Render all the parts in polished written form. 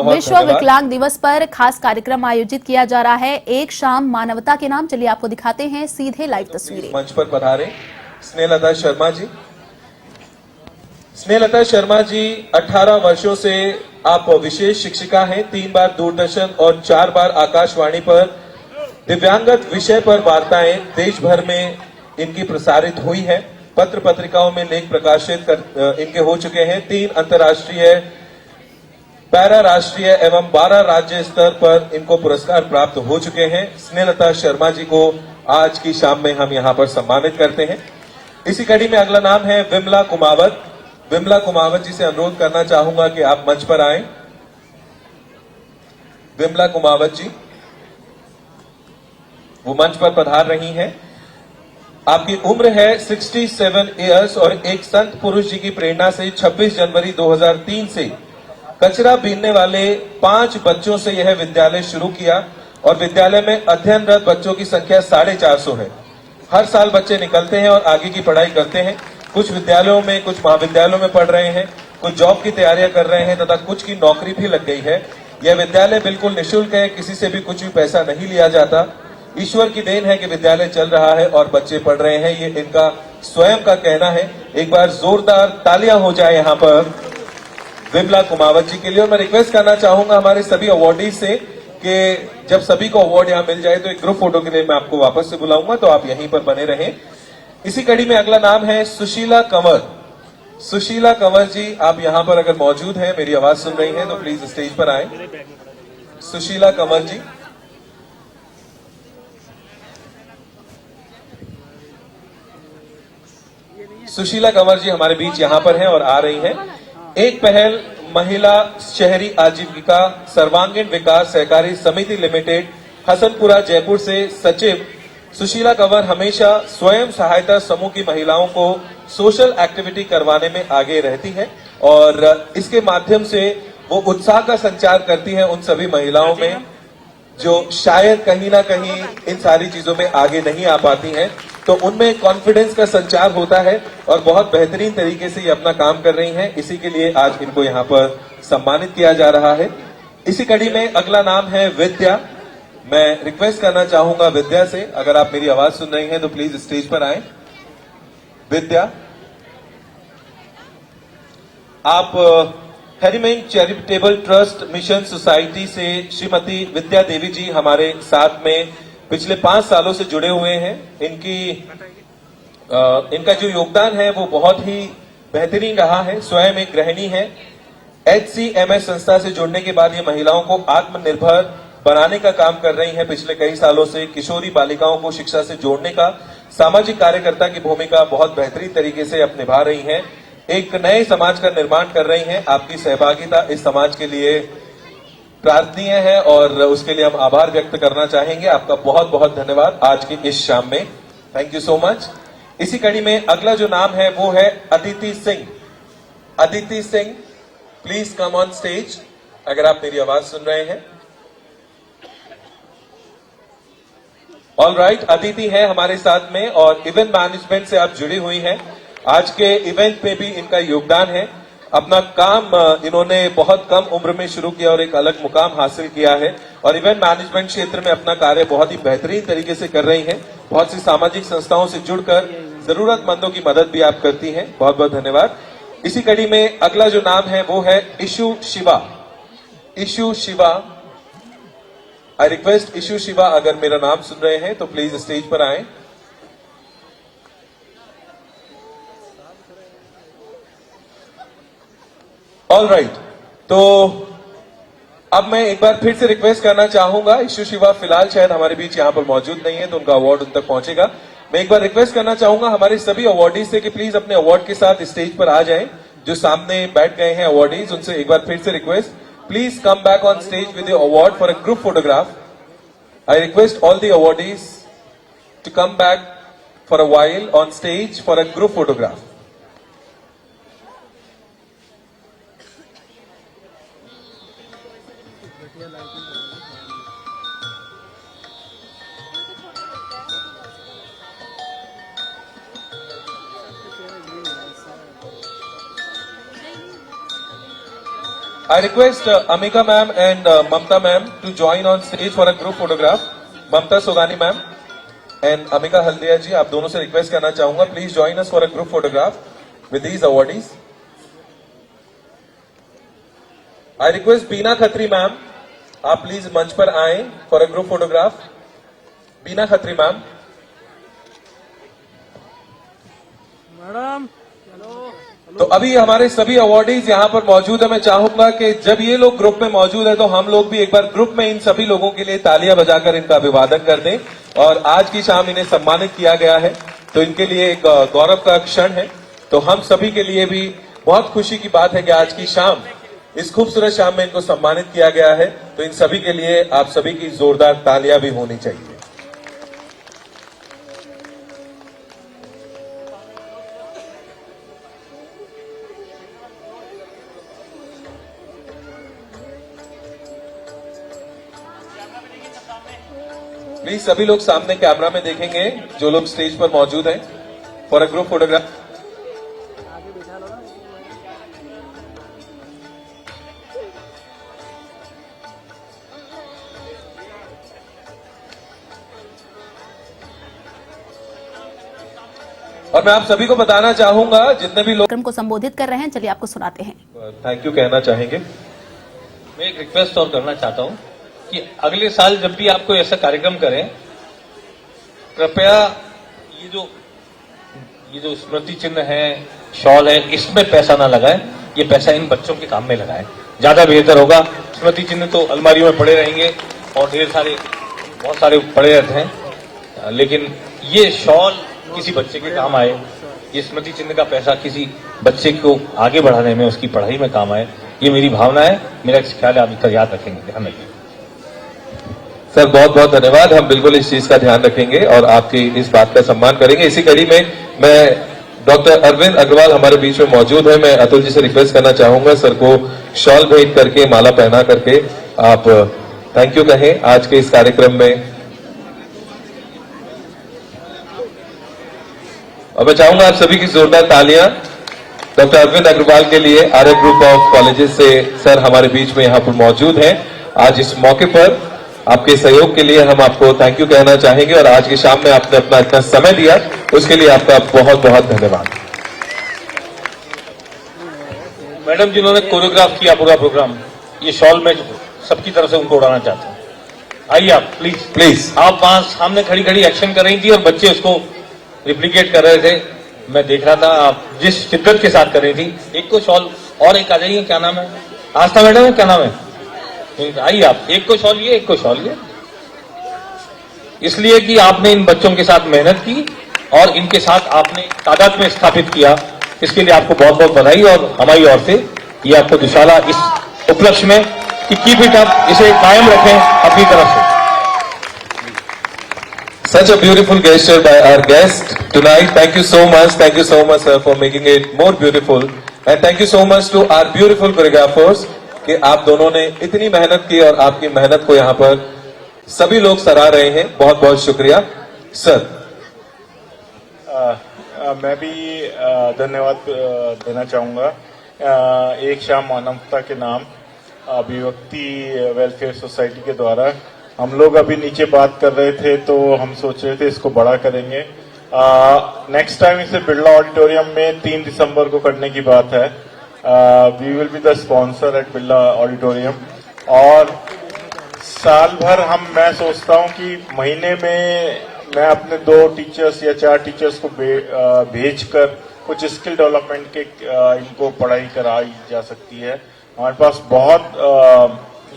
बहुत विश्व धन्यवाद। विकलांग दिवस पर खास कार्यक्रम आयोजित किया जा रहा है, एक शाम मानवता के नाम। चलिए आपको दिखाते हैं सीधे लाइव तस्वीरें। मंच पर पधारे स्नेहलता शर्मा जी। स्नेहलता शर्मा जी 18 वर्षों से आप विशेष शिक्षिका हैं। 3 बार दूरदर्शन और 4 बार आकाशवाणी पर दिव्यांगत विषय पर वार्ताएं देश भर में इनकी प्रसारित हुई है। पत्र पत्रिकाओं में लेख प्रकाशित इनके हो चुके हैं। 3 अंतर्राष्ट्रीय, पैरा राष्ट्रीय एवं 12 राज्य स्तर पर इनको पुरस्कार प्राप्त हो चुके हैं। स्नेहलता शर्मा जी को आज की शाम में हम यहां पर सम्मानित करते हैं। इसी कड़ी में अगला नाम है विमला कुमावत। विमला कुमावत जी से अनुरोध करना चाहूंगा कि आप मंच पर आएं। विमला कुमावत जी वो मंच पर पधार रही हैं। आपकी उम्र है 67 इयर्स और एक संत पुरुष जी की प्रेरणा से 26 जनवरी 2003 से कचरा बीनने वाले 5 बच्चों से यह विद्यालय शुरू किया और विद्यालय में अध्ययनरत बच्चों की संख्या 450 है। हर साल बच्चे निकलते हैं और आगे की पढ़ाई करते हैं। कुछ विद्यालयों में, कुछ महाविद्यालयों में पढ़ रहे हैं, कुछ जॉब की तैयारियां कर रहे हैं तथा कुछ की नौकरी भी लग गई है। यह विद्यालय बिल्कुल निःशुल्क है, किसी से भी कुछ भी पैसा नहीं लिया जाता। ईश्वर की देन है कि विद्यालय चल रहा है और बच्चे पढ़ रहे हैं, ये इनका स्वयं का कहना है। एक बार जोरदार तालियां हो जाए यहां पर विमला कुमावत जी के लिए। और मैं रिक्वेस्ट करना चाहूंगा हमारे सभी अवार्डीज से कि जब सभी को अवार्ड यहां मिल जाए तो एक ग्रुप फोटो के लिए मैं आपको वापस से बुलाऊंगा, तो आप यहीं पर बने रहें। इसी कड़ी में अगला नाम है सुशीला कंवर। सुशीला कंवर जी, आप यहां पर अगर मौजूद हैं, मेरी आवाज सुन रही हैं, तो प्लीज स्टेज पर आए। सुशीला कंवर जी। सुशीला कंवर जी हमारे बीच यहां पर हैं और आ रही हैं। एक पहल महिला शहरी आजीविका सर्वांगीण विकास सहकारी समिति लिमिटेड हसनपुरा जयपुर से सचिव सुशीला कंवर हमेशा स्वयं सहायता समूह की महिलाओं को सोशल एक्टिविटी करवाने में आगे रहती है और इसके माध्यम से वो उत्साह का संचार करती है उन सभी महिलाओं में जो शायद कहीं ना कहीं इन सारी चीजों में आगे नहीं आ पाती हैं। तो उनमें कॉन्फिडेंस का संचार होता है और बहुत बेहतरीन तरीके से ये अपना काम कर रही हैं। इसी के लिए आज इनको यहाँ पर सम्मानित किया जा रहा है। इसी कड़ी में अगला नाम है विद्या। मैं रिक्वेस्ट करना चाहूंगा विद्या से, अगर आप मेरी आवाज सुन रही हैं तो प्लीज स्टेज पर आए। विद्या, आप हेरिमेन चैरिटेबल ट्रस्ट मिशन सोसाइटी से श्रीमती विद्या देवी जी हमारे साथ में पिछले 5 सालों से जुड़े हुए हैं। इनका जो योगदान है वो बहुत ही बेहतरीन रहा है। स्वयं एक गृहिणी है। HCMS संस्था से जुड़ने के बाद ये महिलाओं को आत्मनिर्भर बनाने का काम कर रही हैं। पिछले कई सालों से किशोरी बालिकाओं को शिक्षा से जोड़ने का सामाजिक कार्यकर्ता की भूमिका बहुत बेहतरीन तरीके से अब निभा रही हैं। एक नए समाज का निर्माण कर रही हैं। आपकी सहभागिता इस समाज के लिए प्रार्थनीय है और उसके लिए हम आभार व्यक्त करना चाहेंगे। आपका बहुत बहुत धन्यवाद आज की इस शाम में। Thank you so much. इसी कड़ी में अगला जो नाम है वो है Aditi Singh. Aditi Singh, please come on stage, अगर आप मेरी आवाज सुन रहे हैं। ऑल राइट, अदिति है हमारे साथ में और इवेंट मैनेजमेंट से आप जुड़ी हुई हैं। आज के इवेंट में भी इनका योगदान है। अपना काम इन्होंने बहुत कम उम्र में शुरू किया और एक अलग मुकाम हासिल किया है और इवेंट मैनेजमेंट क्षेत्र में अपना कार्य बहुत ही बेहतरीन तरीके से कर रही हैं। बहुत सी सामाजिक संस्थाओं से जुड़कर जरूरतमंदों की मदद भी आप करती हैं। बहुत बहुत धन्यवाद। इसी कड़ी में अगला जो नाम है वो है issue Shiva. Issue Shiva, I request issue Shiva, अगर मेरा नाम सुन रहे हैं तो प्लीज स्टेज पर आए। ऑल राइट, तो अब मैं एक बार फिर से रिक्वेस्ट करना चाहूंगा। इशू शिवा फिलहाल शायद हमारे बीच यहां पर मौजूद नहीं है तो उनका अवार्ड उन तक पहुंचेगा। मैं एक बार रिक्वेस्ट करना चाहूंगा हमारे सभी अवार्डीज से कि प्लीज अपने अवार्ड के साथ स्टेज पर आ जाएं। जो सामने बैठ गए हैं अवार्डीज, उनसे एक बार फिर से request, please come back on stage with your award for a group photograph. I request all the awardees to come back for a while on stage for a group photograph. I request Amika ma'am and Mamta ma'am to join on stage for a group photograph. Mamta Sogani ma'am and Amika Haldia ji, आप दोनों से request करना चाहूंगा, please join us for a group photograph with these awardees. I request Beena Khatri ma'am, आप please मंच पर आए for a group photograph. Bina Khatri ma'am. Madam तो अभी हमारे सभी अवार्डीज यहाँ पर मौजूद है. मैं चाहूंगा कि जब ये लोग ग्रुप में मौजूद है तो हम लोग भी एक बार ग्रुप में इन सभी लोगों के लिए तालियां बजाकर इनका अभिवादन कर दें. और आज की शाम इन्हें सम्मानित किया गया है तो इनके लिए एक गौरव का क्षण है. तो हम सभी के लिए भी बहुत खुशी की बात है कि आज की शाम, इस खूबसूरत शाम में इनको सम्मानित किया गया है. तो इन सभी के लिए आप सभी की जोरदार तालियां भी होनी चाहिए. प्लीज सभी लोग सामने कैमरा में देखेंगे जो लोग स्टेज पर मौजूद हैं फॉर अ ग्रुप फोटोग्राफ. और मैं आप सभी को बताना चाहूंगा जितने भी लोग कार्यक्रम को संबोधित कर रहे हैं, चलिए आपको सुनाते हैं. थैंक यू कहना चाहेंगे. मैं एक रिक्वेस्ट और करना चाहता हूं कि अगले साल जब भी आप कोई ऐसा कार्यक्रम करें, कृपया ये जो स्मृति चिन्ह है, शॉल है, इसमें पैसा ना लगाएं. ये पैसा इन बच्चों के काम में लगाएं, ज्यादा बेहतर होगा. स्मृति चिन्ह तो अलमारियों में पड़े रहेंगे और बहुत सारे पड़े रहते हैं, लेकिन ये शॉल किसी बच्चे के काम आए, ये स्मृति चिन्ह का पैसा किसी बच्चे को आगे बढ़ाने में, उसकी पढ़ाई में काम आए. ये मेरी भावना है, मेरा ख्याल है, आप इसका याद रखेंगे, ध्यान रखेंगे. सर बहुत बहुत धन्यवाद. हम बिल्कुल इस चीज का ध्यान रखेंगे और आपकी इस बात का सम्मान करेंगे. इसी कड़ी में मैं डॉक्टर अरविंद अग्रवाल हमारे बीच में मौजूद है. मैं अतुल जी से रिक्वेस्ट करना चाहूंगा सर को शॉल भेंट करके, माला पहना करके आप थैंक यू कहें आज के इस कार्यक्रम में. और मैं चाहूंगा आप सभी की जोरदार तालियां डॉक्टर अरविंद अग्रवाल के लिए. आर्य ग्रुप ऑफ कॉलेजेस से सर हमारे बीच में यहाँ पर मौजूद हैं. आज इस मौके पर आपके सहयोग के लिए हम आपको थैंक यू कहना चाहेंगे और आज की शाम में आपने अपना इतना समय दिया, उसके लिए आपका बहुत बहुत धन्यवाद. मैडम जिन्होंने कोरियोग्राफ किया पूरा प्रोग्राम, ये शॉल में सबकी तरफ से उनको उड़ाना चाहता हूं. आइए आप प्लीज. आप वहां सामने खड़ी खड़ी एक्शन कर रही थी और बच्चे उसको रिप्लिकेट कर रहे थे. मैं देख रहा था आप जिस शिद्दत के साथ कर रही थी. एक को शॉल और एक आ जाइए, क्या नाम है, आस्था मैडम है, क्या नाम है, आइए आप. एक को शॉल लिए, एक को शॉल लिए. इसलिए कि आपने इन बच्चों के साथ मेहनत की और इनके साथ आपने तादाद में स्थापित किया. इसके लिए आपको बहुत बहुत बधाई और हमारी ओर से ये आपको दुशाला इस उपलक्ष्य में कि कीप इट अप, इसे कायम रखें अपनी तरफ से. Such a beautiful gesture by our guest tonight. Thank you so much sir for making it more beautiful. And thank you so much to our beautiful choreographers कि आप दोनों ने इतनी मेहनत की और आपकी मेहनत को यहाँ पर सभी लोग सराह रहे हैं. बहुत बहुत शुक्रिया सर. मैं भी धन्यवाद देना चाहूँगा. एक शाम मानवता के नाम अभिव्यक्ति वेलफेयर सोसाइटी के द्वारा हम लोग अभी नीचे बात कर रहे थे तो हम सोच रहे थे इसको बड़ा करेंगे. नेक्स्ट टाइम इसे बिरला ऑडिटोरियम में 3 दिसंबर को करने की बात है. We will be the sponsor at Birla auditorium. और साल भर मैं सोचता हूं कि महीने में मैं अपने 2 टीचर्स या 4 टीचर्स को भेजकर कुछ स्किल डेवलपमेंट के इनको पढ़ाई कराई जा सकती है. हमारे पास बहुत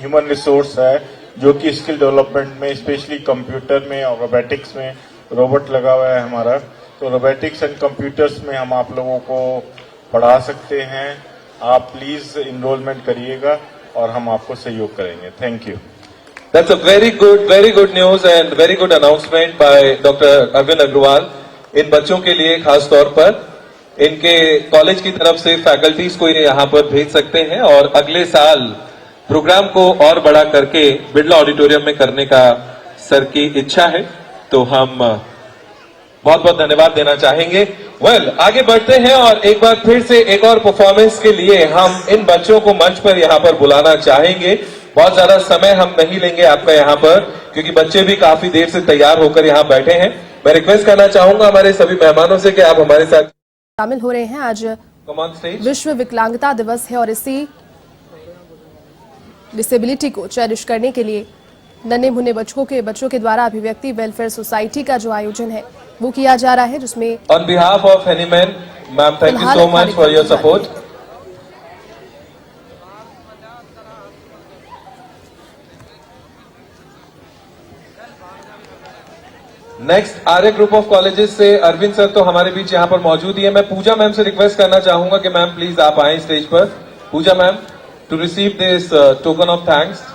ह्यूमन रिसोर्स है जो कि स्किल डेवलपमेंट में, स्पेशली कंप्यूटर में और रोबोटिक्स में, रोबोट लगा हुआ है हमारा, तो रोबोटिक्स एंड कंप्यूटर्स में हम आप लोगों को पढ़ा सकते हैं. आप प्लीज इनरोलमेंट करिएगा और हम आपको सहयोग करेंगे. Thank you. That's a very good news and very good announcement by Dr. Arvind Agrawal. इन बच्चों के लिए खास तौर पर इनके कॉलेज की तरफ से फैकल्टीज को इन्हें यहाँ पर भेज सकते हैं और अगले साल प्रोग्राम को और बड़ा करके बिरला ऑडिटोरियम में करने का सर की इच्छा है. तो हम बहुत बहुत धन्यवाद देना चाहेंगे. आगे बढ़ते हैं और एक बार फिर से एक और परफॉर्मेंस के लिए हम इन बच्चों को मंच पर यहाँ पर बुलाना चाहेंगे। बहुत ज्यादा समय हम नहीं लेंगे आपका यहाँ पर, क्योंकि बच्चे भी काफी देर से तैयार होकर यहाँ बैठे हैं। मैं रिक्वेस्ट करना चाहूंगा हमारे सभी मेहमानों से कि आप हमारे साथ शामिल हो रहे हैं। आज विश्व विकलांगता दिवस है और इसी डिसेबिलिटी को चेरिश करने के लिए नन्हे मुन्ने बच्चों के द्वारा अभिव्यक्ति वेलफेयर सोसाइटी का जो आयोजन है वो किया जा रहा है, जिसमें ऑन बिहाफ ऑफ एनीमैन ma'am, thank you so much for your support. Next Arya group of colleges से अरविंद सर तो हमारे बीच यहाँ पर मौजूद ही है। मैं पूजा मैम से रिक्वेस्ट करना चाहूंगा कि मैम प्लीज आप आए स्टेज पर। Puja ma'am to receive this token of thanks.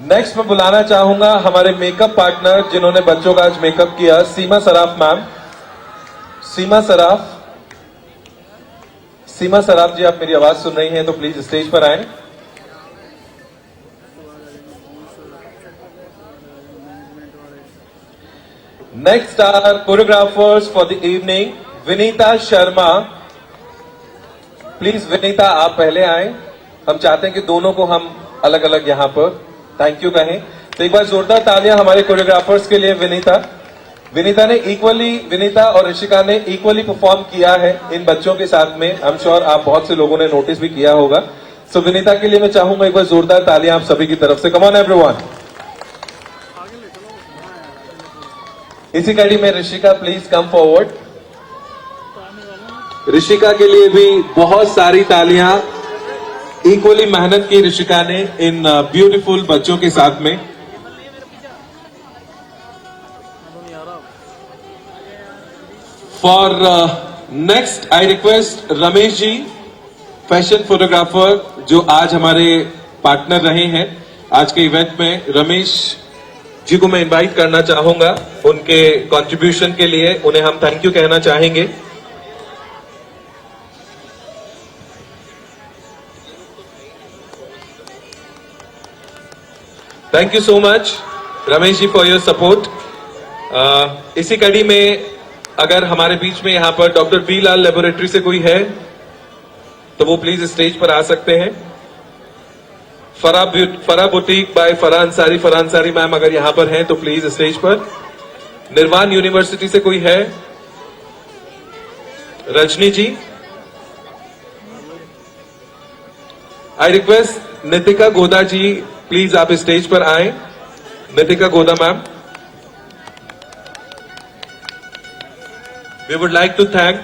Next मैं बुलाना चाहूंगा हमारे मेकअप पार्टनर जिन्होंने बच्चों का आज मेकअप किया, सीमा सराफ मैम। सीमा सराफ जी, आप मेरी आवाज सुन रही हैं तो प्लीज स्टेज पर आए। Next are choreographers for the evening, Vinita Sharma. Please Vinita आप पहले आए। हम चाहते हैं कि दोनों को हम अलग अलग यहां पर थैंक यू कहें, तो एक बार जोरदार तालियां हमारे कोरियोग्राफर्स के लिए। विनीता और ऋषिका ने इक्वली परफॉर्म किया है इन बच्चों के साथ में। आई एम श्योर आप बहुत से लोगों ने नोटिस भी किया होगा। सो विनीता के लिए मैं चाहूंगा एक बार जोरदार तालियां आप सभी की तरफ से। Come on everyone. इसी कड़ी में Rishika please come forward. Rishika के लिए भी बहुत सारी तालियां। इक्वली मेहनत की ऋषिका ने इन ब्यूटीफुल बच्चों के साथ में। For next I request Ramesh ji, fashion photographer, जो आज हमारे पार्टनर रहे हैं आज के इवेंट में। रमेश जी को मैं इनवाइट करना चाहूंगा उनके कंट्रीब्यूशन के लिए। उन्हें हम थैंक यू कहना चाहेंगे। Thank you so much Ramesh ji for your support. इसी कड़ी में अगर हमारे बीच में यहां पर डॉक्टर बी लाल लेबोरेटरी से कोई है तो वो प्लीज स्टेज पर आ सकते हैं। फरा बुटीक बाय फरा अंसारी मैम अगर यहां पर हैं तो प्लीज स्टेज पर। निर्वाण यूनिवर्सिटी से कोई है? Rajni ji. I request Nitika Goda ji, please आप स्टेज पर आए। Nitika Goda ma'am. We would like to thank